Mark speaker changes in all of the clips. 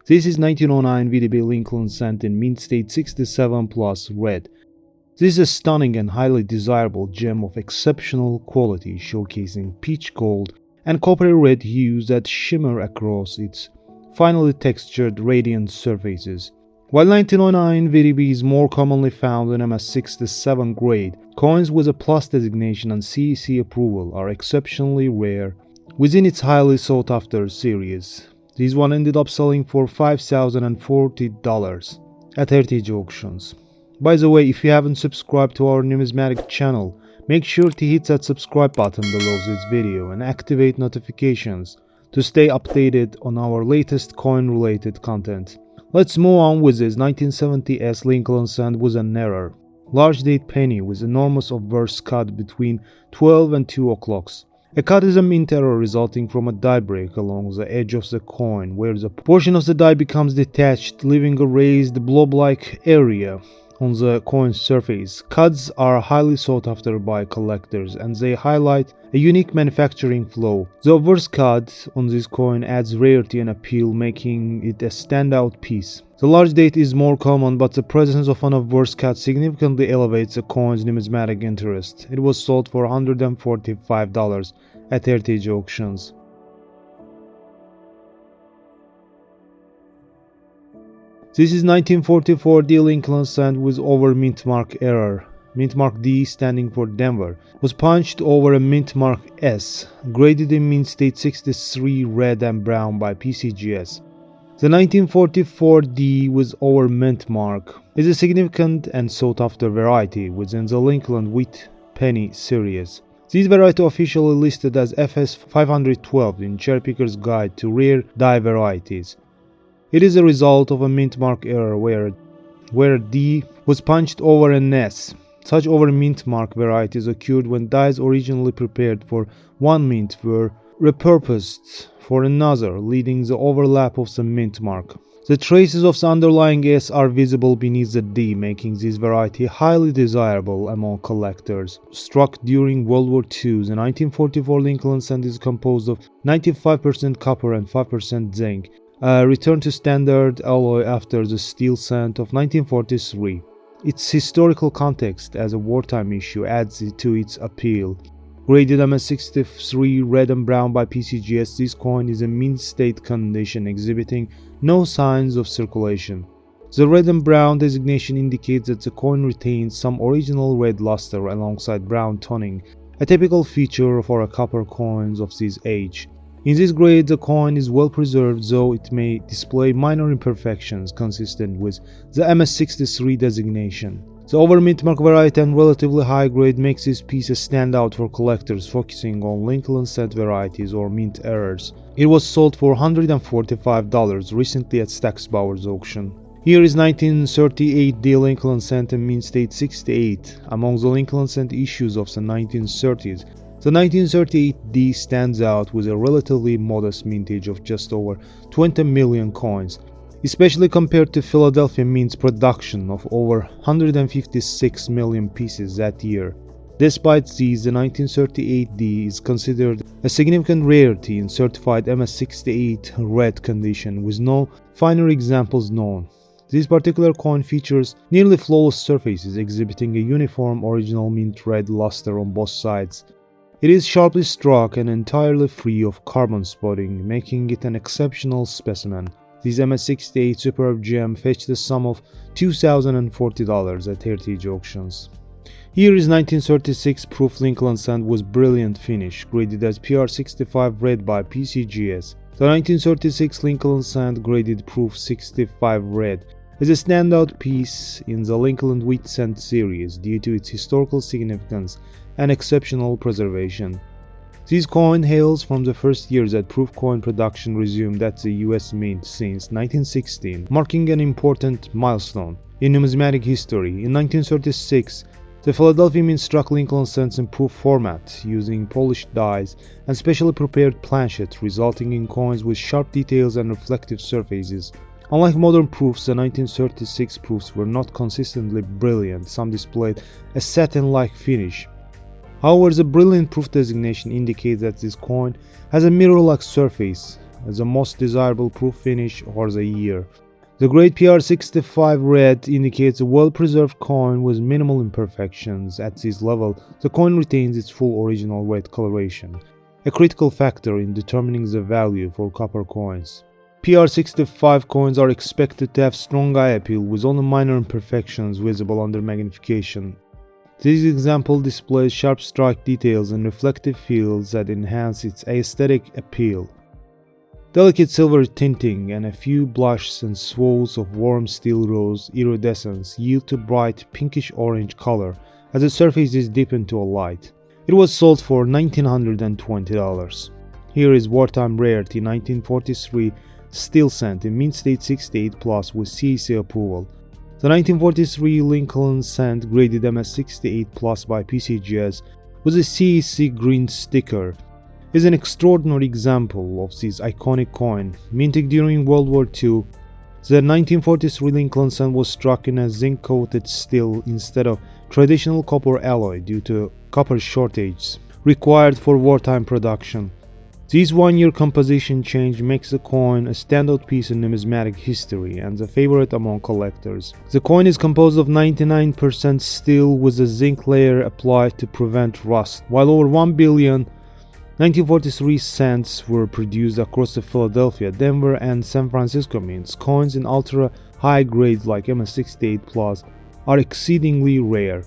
Speaker 1: This is 1909 VDB Lincoln cent in mint state 67 plus red. This is a stunning and highly desirable gem of exceptional quality, showcasing peach gold and coppery red hues that shimmer across its finely textured radiant surfaces. While 1909 VDB is more commonly found in MS67 grade, coins with a plus designation and CEC approval are exceptionally rare within its highly sought-after series. This one ended up selling for $5,040 at heritage auctions. By the way, if you haven't subscribed to our numismatic channel, make sure to hit that subscribe button below this video and activate notifications to stay updated on our latest coin-related content. Let's move on with this 1970s Lincoln cent with an error. Large date penny with enormous obverse cut between 12 and 2 o'clocks. A cut is a mint error resulting from a die break along the edge of the coin, where the portion of the die becomes detached, leaving a raised blob-like area on the coin's surface. Cuds are highly sought after by collectors, and they highlight a unique manufacturing flow. The obverse cut on this coin adds rarity and appeal, making it a standout piece. The large date is more common, but the presence of an obverse cut significantly elevates the coin's numismatic interest. It was sold for $145 at heritage auctions. This is 1944 D Lincoln cent with Over-Mintmark error. Mintmark D, standing for Denver, was punched over a Mintmark S, graded in mint state 63 red and brown by PCGS. The 1944 D with Over-Mintmark is a significant and sought-after variety within the Lincoln wheat penny series. This variety officially listed as FS 512 in Cherry Picker's Guide to Rare Die Varieties. It is a result of a Mintmark error where D was punched over an S. Such over-Mintmark varieties occurred when dies originally prepared for one mint were repurposed for another, leading the overlap of the Mintmark. The traces of the underlying S are visible beneath the D, making this variety highly desirable among collectors. Struck during World War II, the 1944 Lincoln cent is composed of 95% copper and 5% zinc, a return to standard alloy after the steel cent of 1943. Its historical context as a wartime issue adds to its appeal. Graded MS63 red and brown by PCGS, this coin is in mint state condition, exhibiting no signs of circulation. The red and brown designation indicates that the coin retains some original red luster alongside brown toning, a typical feature for a copper coins of this age. In this grade, the coin is well preserved, though it may display minor imperfections consistent with the MS63 designation. The Over-Mintmark variety and relatively high grade makes this piece a standout for collectors focusing on Lincoln cent varieties or mint errors. It was sold for $145 recently at Stack's Bowers auction. Here is 1938 D Lincoln cent in mint state 68. Among the Lincoln cent issues of the 1930s, the 1938 D stands out with a relatively modest mintage of just over 20 million coins, especially compared to Philadelphia Mint's production of over 156 million pieces that year. Despite these, the 1938 D is considered a significant rarity in certified MS68 red condition, with no finer examples known. This particular coin features nearly flawless surfaces exhibiting a uniform original mint red luster on both sides. It is sharply struck and entirely free of carbon spotting, making it an exceptional specimen. This MS68 superb gem fetched the sum of $2,040 at heritage auctions. Here is 1936 proof Lincoln cent with brilliant finish, graded as PR65 red by PCGS. The 1936 Lincoln cent graded proof 65 red is a standout piece in the Lincoln wheat cent series due to its historical significance and exceptional preservation. This coin hails from the first years that proof coin production resumed at the US Mint since 1916, marking an important milestone in numismatic history. In 1936, the Philadelphia Mint struck Lincoln cents in proof format, using polished dies and specially prepared planchet, resulting in coins with sharp details and reflective surfaces. Unlike modern proofs, the 1936 proofs were not consistently brilliant. Some displayed a satin-like finish. However, the brilliant proof designation indicates that this coin has a mirror-like surface as the most desirable proof finish or the year. The grade PR65 red indicates a well-preserved coin with minimal imperfections. At this level, the coin retains its full original red coloration, a critical factor in determining the value for copper coins. PR65 coins are expected to have strong eye appeal with only minor imperfections visible under magnification. This example displays sharp strike details and reflective fields that enhance its aesthetic appeal. Delicate silver tinting and a few blushes and swirls of warm steel rose iridescence yield to bright pinkish-orange color as the surface is deep into a light. It was sold for $1,920. Here is wartime rarity 1943 steel cent in mint state 68 plus with CAC approval. The 1943 Lincoln cent graded MS 68 plus by PCGS with a CAC green sticker is an extraordinary example of this iconic coin. Minted during World War II, the 1943 Lincoln cent was struck in a zinc-coated steel instead of traditional copper alloy due to copper shortages required for wartime production. This one-year composition change makes the coin a standout piece in numismatic history and a favorite among collectors. The coin is composed of 99% steel with a zinc layer applied to prevent rust, while over 1 billion 1943 cents were produced across the Philadelphia, Denver, and San Francisco mints. Coins in ultra-high grades like MS68 Plus are exceedingly rare.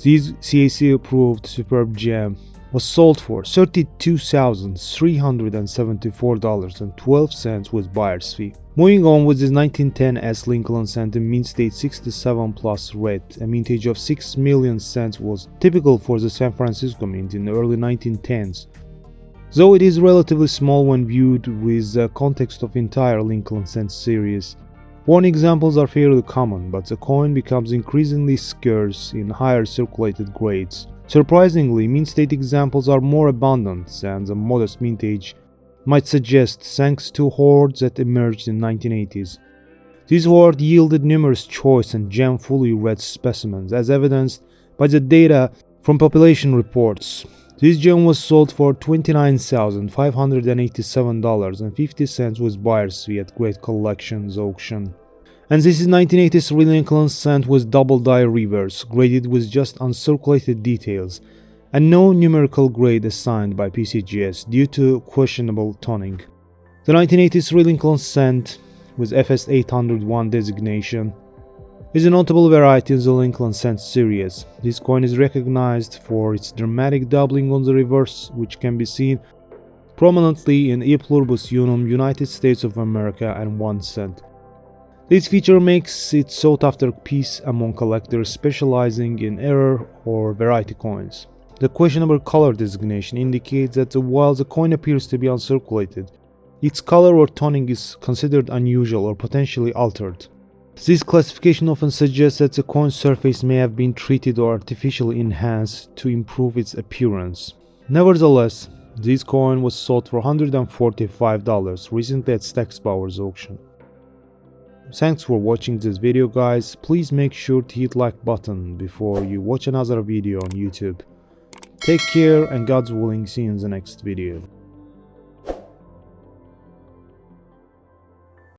Speaker 1: This CAC-approved superb gem was sold for $32,374.12 with buyer's fee. Moving on with this 1910 S Lincoln cent in mint state 67 plus red, a mintage of 6 million cents was typical for the San Francisco mint in the early 1910s. Though it is relatively small when viewed with the context of entire Lincoln cent series, worn examples are fairly common, but the coin becomes increasingly scarce in higher circulated grades. Surprisingly, mint state examples are more abundant than the modest mintage might suggest thanks to hoards that emerged in the 1980s. This hoard yielded numerous choice and gem-fully red specimens, as evidenced by the data from population reports. This gem was sold for $29,587.50 with buyer's fee at GreatCollections auction. And this is 1983 Lincoln cent with double die reverse, graded with just uncirculated details, and no numerical grade assigned by PCGS due to questionable toning. The 1983 Lincoln cent with FS 801 designation is a notable variety in the Lincoln cent series. This coin is recognized for its dramatic doubling on the reverse, which can be seen prominently in E pluribus unum United States of America and 1 cent. This feature makes it sought-after piece among collectors specializing in error or variety coins. The questionable color designation indicates that while the coin appears to be uncirculated, its color or toning is considered unusual or potentially altered. This classification often suggests that the coin surface may have been treated or artificially enhanced to improve its appearance. Nevertheless, this coin was sold for $145 recently at Stack's Bowers auction. Thanks for watching this video, guys. Please make sure to hit like button before you watch another video on YouTube. Take care and God's willing, see you in the next video.